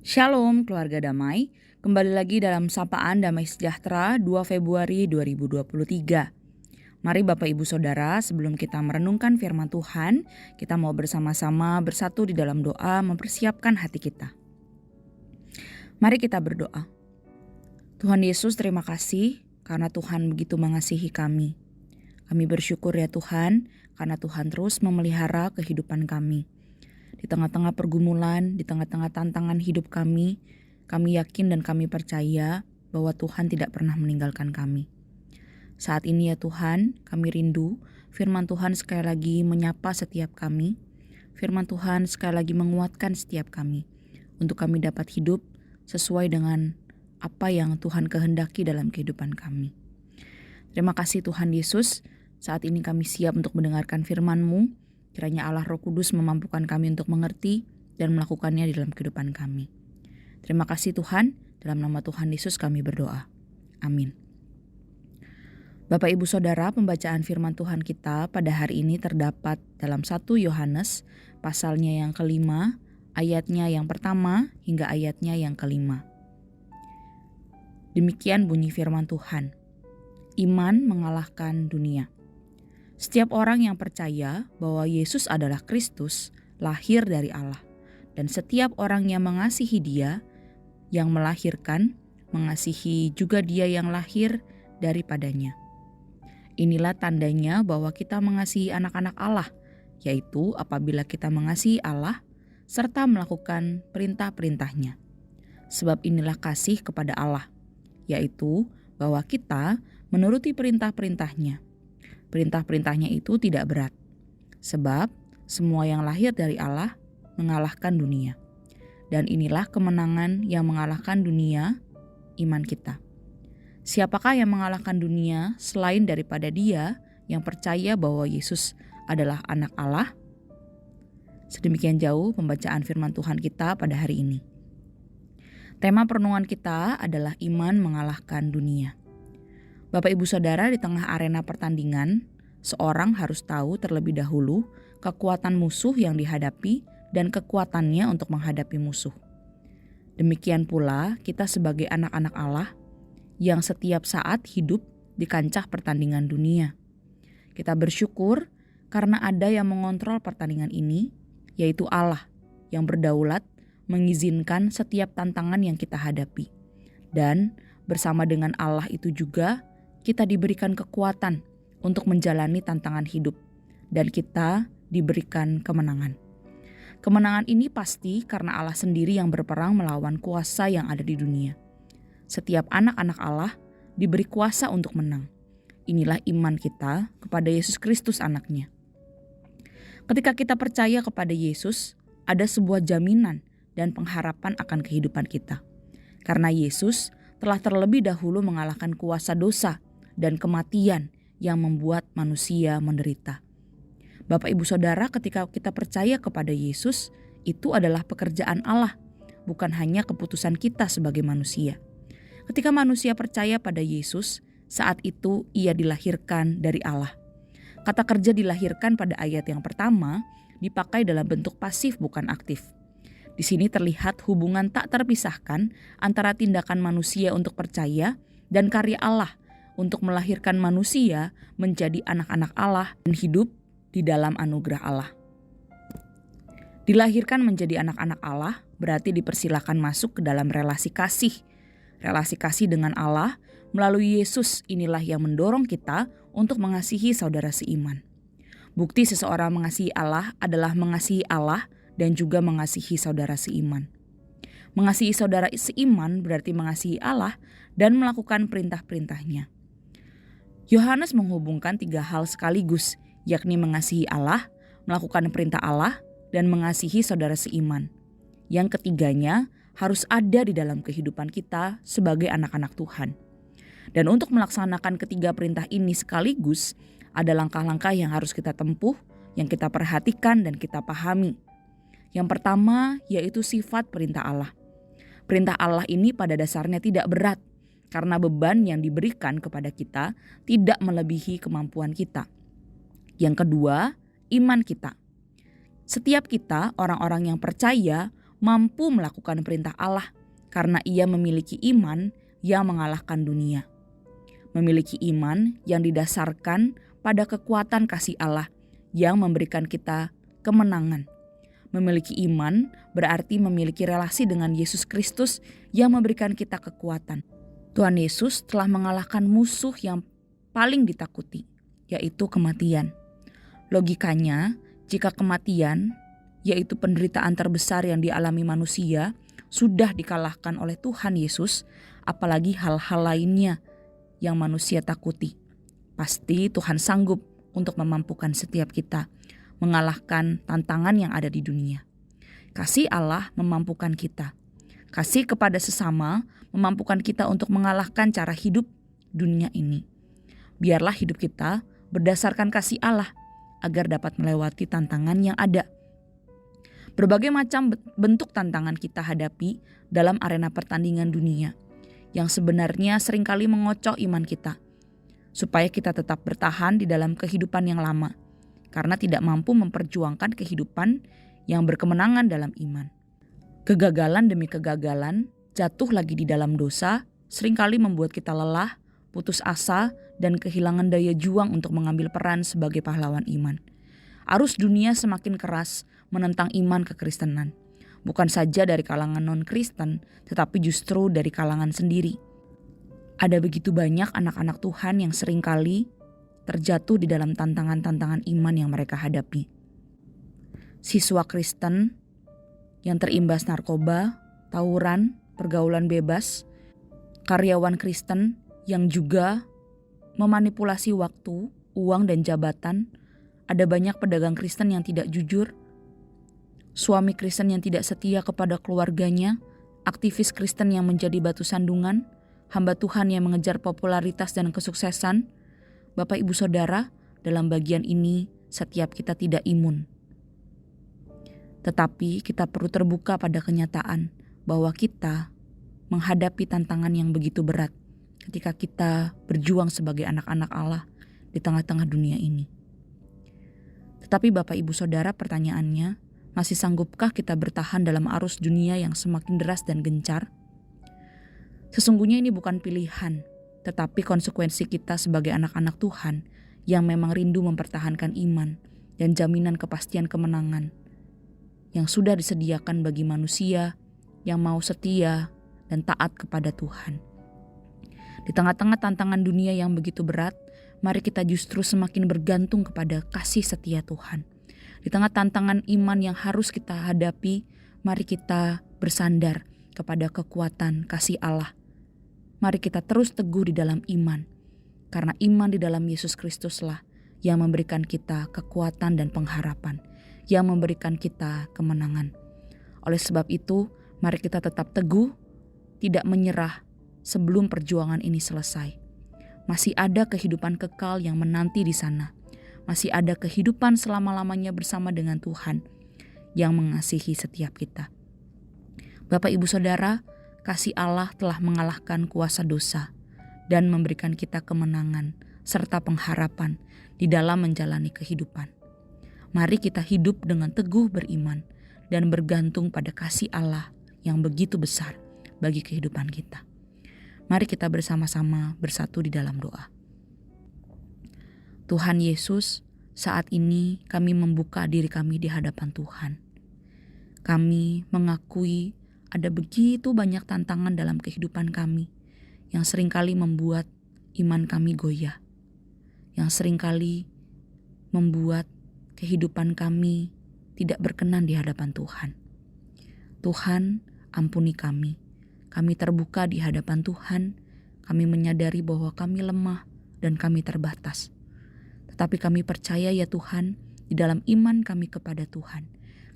Shalom keluarga damai, kembali lagi dalam Sapaan Damai Sejahtera 2 Februari 2023. Mari Bapak Ibu Saudara, sebelum kita merenungkan firman Tuhan, kita mau bersama-sama bersatu di dalam doa mempersiapkan hati kita. Mari kita berdoa. Tuhan Yesus, terima kasih karena Tuhan begitu mengasihi kami. Kami bersyukur ya Tuhan, karena Tuhan terus memelihara kehidupan kami. Di tengah-tengah pergumulan, di tengah-tengah tantangan hidup kami yakin dan kami percaya bahwa Tuhan tidak pernah meninggalkan kami. Saat ini ya Tuhan, kami rindu firman Tuhan sekali lagi menyapa setiap kami. Firman Tuhan sekali lagi menguatkan setiap kami, untuk kami dapat hidup sesuai dengan apa yang Tuhan kehendaki dalam kehidupan kami. Terima kasih Tuhan Yesus, saat ini kami siap untuk mendengarkan firman-Mu. Kiranya Allah Roh Kudus memampukan kami untuk mengerti dan melakukannya di dalam kehidupan kami. Terima kasih Tuhan, dalam nama Tuhan Yesus kami berdoa. Amin. Bapak Ibu Saudara, pembacaan firman Tuhan kita pada hari ini terdapat dalam 1 Yohanes pasalnya yang kelima, ayatnya yang pertama hingga ayatnya yang kelima. Demikian bunyi firman Tuhan. Iman mengalahkan dunia. Setiap orang yang percaya bahwa Yesus adalah Kristus, lahir dari Allah. Dan setiap orang yang mengasihi Dia, yang melahirkan, mengasihi juga Dia yang lahir daripadanya. Inilah tandanya bahwa kita mengasihi anak-anak Allah, yaitu apabila kita mengasihi Allah, serta melakukan perintah-perintahnya. Sebab inilah kasih kepada Allah, yaitu bahwa kita menuruti perintah-perintahnya. Perintah-perintahnya itu tidak berat, sebab semua yang lahir dari Allah mengalahkan dunia. Dan inilah kemenangan yang mengalahkan dunia, iman kita. Siapakah yang mengalahkan dunia selain daripada Dia yang percaya bahwa Yesus adalah anak Allah? Sedemikian jauh pembacaan firman Tuhan kita pada hari ini. Tema perenungan kita adalah iman mengalahkan dunia. Bapak Ibu Saudara, di tengah arena pertandingan, seorang harus tahu terlebih dahulu kekuatan musuh yang dihadapi dan kekuatannya untuk menghadapi musuh. Demikian pula kita sebagai anak-anak Allah yang setiap saat hidup di kancah pertandingan dunia. Kita bersyukur karena ada yang mengontrol pertandingan ini, yaitu Allah yang berdaulat mengizinkan setiap tantangan yang kita hadapi. Dan bersama dengan Allah itu juga kita diberikan kekuatan untuk menjalani tantangan hidup dan kita diberikan kemenangan. Kemenangan ini pasti karena Allah sendiri yang berperang melawan kuasa yang ada di dunia. Setiap anak-anak Allah diberi kuasa untuk menang. Inilah iman kita kepada Yesus Kristus anaknya. Ketika kita percaya kepada Yesus, ada sebuah jaminan dan pengharapan akan kehidupan kita. Karena Yesus telah terlebih dahulu mengalahkan kuasa dosa dan kematian yang membuat manusia menderita. Bapak Ibu Saudara, ketika kita percaya kepada Yesus, itu adalah pekerjaan Allah, bukan hanya keputusan kita sebagai manusia. Ketika manusia percaya pada Yesus, saat itu ia dilahirkan dari Allah. Kata kerja dilahirkan pada ayat yang pertama dipakai dalam bentuk pasif bukan aktif. Di sini terlihat hubungan tak terpisahkan antara tindakan manusia untuk percaya dan karya Allah untuk melahirkan manusia menjadi anak-anak Allah dan hidup di dalam anugerah Allah. Dilahirkan menjadi anak-anak Allah berarti dipersilakan masuk ke dalam relasi kasih. Relasi kasih dengan Allah melalui Yesus inilah yang mendorong kita untuk mengasihi saudara seiman. Bukti seseorang mengasihi Allah adalah mengasihi Allah dan juga mengasihi saudara seiman. Mengasihi saudara seiman berarti mengasihi Allah dan melakukan perintah-perintahnya. Yohanes menghubungkan 3 hal sekaligus, yakni mengasihi Allah, melakukan perintah Allah, dan mengasihi saudara seiman. Yang ketiganya harus ada di dalam kehidupan kita sebagai anak-anak Tuhan. Dan untuk melaksanakan ketiga perintah ini sekaligus, ada langkah-langkah yang harus kita tempuh, yang kita perhatikan dan kita pahami. Yang pertama yaitu sifat perintah Allah. Perintah Allah ini pada dasarnya tidak berat, karena beban yang diberikan kepada kita tidak melebihi kemampuan kita. Yang kedua, iman kita. Setiap kita, orang-orang yang percaya, mampu melakukan perintah Allah karena ia memiliki iman yang mengalahkan dunia. Memiliki iman yang didasarkan pada kekuatan kasih Allah yang memberikan kita kemenangan. Memiliki iman berarti memiliki relasi dengan Yesus Kristus yang memberikan kita kekuatan. Tuhan Yesus telah mengalahkan musuh yang paling ditakuti, yaitu kematian. Logikanya, jika kematian, yaitu penderitaan terbesar yang dialami manusia, sudah dikalahkan oleh Tuhan Yesus, apalagi hal-hal lainnya yang manusia takuti. Pasti Tuhan sanggup untuk memampukan setiap kita mengalahkan tantangan yang ada di dunia. Kasih Allah memampukan kita. Kasih kepada sesama memampukan kita untuk mengalahkan cara hidup dunia ini. Biarlah hidup kita berdasarkan kasih Allah agar dapat melewati tantangan yang ada. Berbagai macam bentuk tantangan kita hadapi dalam arena pertandingan dunia yang sebenarnya seringkali mengocok iman kita, supaya kita tetap bertahan di dalam kehidupan yang lama, karena tidak mampu memperjuangkan kehidupan yang berkemenangan dalam iman. Kegagalan demi kegagalan, jatuh lagi di dalam dosa, seringkali membuat kita lelah, putus asa, dan kehilangan daya juang untuk mengambil peran sebagai pahlawan iman. Arus dunia semakin keras menentang iman kekristenan, bukan saja dari kalangan non-Kristen, tetapi justru dari kalangan sendiri. Ada begitu banyak anak-anak Tuhan yang seringkali terjatuh di dalam tantangan-tantangan iman yang mereka hadapi. Siswa Kristen yang terimbas narkoba, tawuran, pergaulan bebas, karyawan Kristen yang juga memanipulasi waktu, uang, dan jabatan. Ada banyak pedagang Kristen yang tidak jujur, suami Kristen yang tidak setia kepada keluarganya, aktivis Kristen yang menjadi batu sandungan, hamba Tuhan yang mengejar popularitas dan kesuksesan. Bapak, Ibu, Saudara, dalam bagian ini setiap kita tidak imun. Tetapi kita perlu terbuka pada kenyataan bahwa kita menghadapi tantangan yang begitu berat ketika kita berjuang sebagai anak-anak Allah di tengah-tengah dunia ini. Tetapi Bapak, Ibu, Saudara, pertanyaannya, masih sanggupkah kita bertahan dalam arus dunia yang semakin deras dan gencar? Sesungguhnya ini bukan pilihan, tetapi konsekuensi kita sebagai anak-anak Tuhan yang memang rindu mempertahankan iman dan jaminan kepastian kemenangan yang sudah disediakan bagi manusia yang mau setia dan taat kepada Tuhan. Di tengah-tengah tantangan dunia yang begitu berat, mari kita justru semakin bergantung kepada kasih setia Tuhan. Di tengah tantangan iman yang harus kita hadapi, mari kita bersandar kepada kekuatan kasih Allah. Mari kita terus teguh di dalam iman, karena iman di dalam Yesus Kristuslah yang memberikan kita kekuatan dan pengharapan, yang memberikan kita kemenangan. Oleh sebab itu, mari kita tetap teguh, tidak menyerah sebelum perjuangan ini selesai. Masih ada kehidupan kekal yang menanti di sana. Masih ada kehidupan selama-lamanya bersama dengan Tuhan yang mengasihi setiap kita. Bapak, Ibu, Saudara, kasih Allah telah mengalahkan kuasa dosa dan memberikan kita kemenangan serta pengharapan di dalam menjalani kehidupan. Mari kita hidup dengan teguh beriman dan bergantung pada kasih Allah yang begitu besar bagi kehidupan kita. Mari kita bersama-sama bersatu di dalam doa. Tuhan Yesus, saat ini kami membuka diri kami di hadapan Tuhan. Kami mengakui ada begitu banyak tantangan dalam kehidupan kami yang seringkali membuat iman kami goyah, yang seringkali membuat kehidupan kami tidak berkenan di hadapan Tuhan. Tuhan, ampuni kami. Kami terbuka di hadapan Tuhan. Kami menyadari bahwa kami lemah dan kami terbatas. Tetapi kami percaya ya Tuhan, di dalam iman kami kepada Tuhan,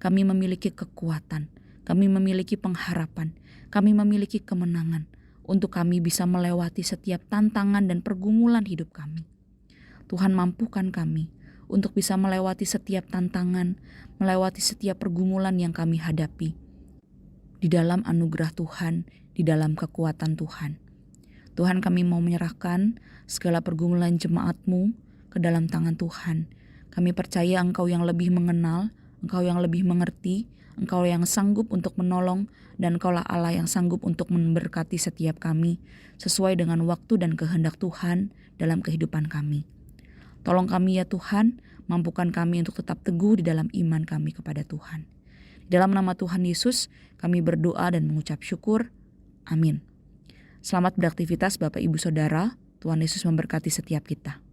kami memiliki kekuatan, kami memiliki pengharapan, kami memiliki kemenangan untuk kami bisa melewati setiap tantangan dan pergumulan hidup kami. Tuhan, mampukan kami untuk bisa melewati setiap tantangan, melewati setiap pergumulan yang kami hadapi. Di dalam anugerah Tuhan, di dalam kekuatan Tuhan. Tuhan, kami mau menyerahkan segala pergumulan jemaat-Mu ke dalam tangan Tuhan. Kami percaya Engkau yang lebih mengenal Engkau yang lebih mengerti, Engkau yang sanggup untuk menolong, dan Engkaulah Allah yang sanggup untuk memberkati setiap kami sesuai dengan waktu dan kehendak Tuhan dalam kehidupan kami. Tolong kami ya Tuhan, mampukan kami untuk tetap teguh di dalam iman kami kepada Tuhan. Di dalam nama Tuhan Yesus, kami berdoa dan mengucap syukur. Amin. Selamat beraktivitas Bapak Ibu Saudara, Tuhan Yesus memberkati setiap kita.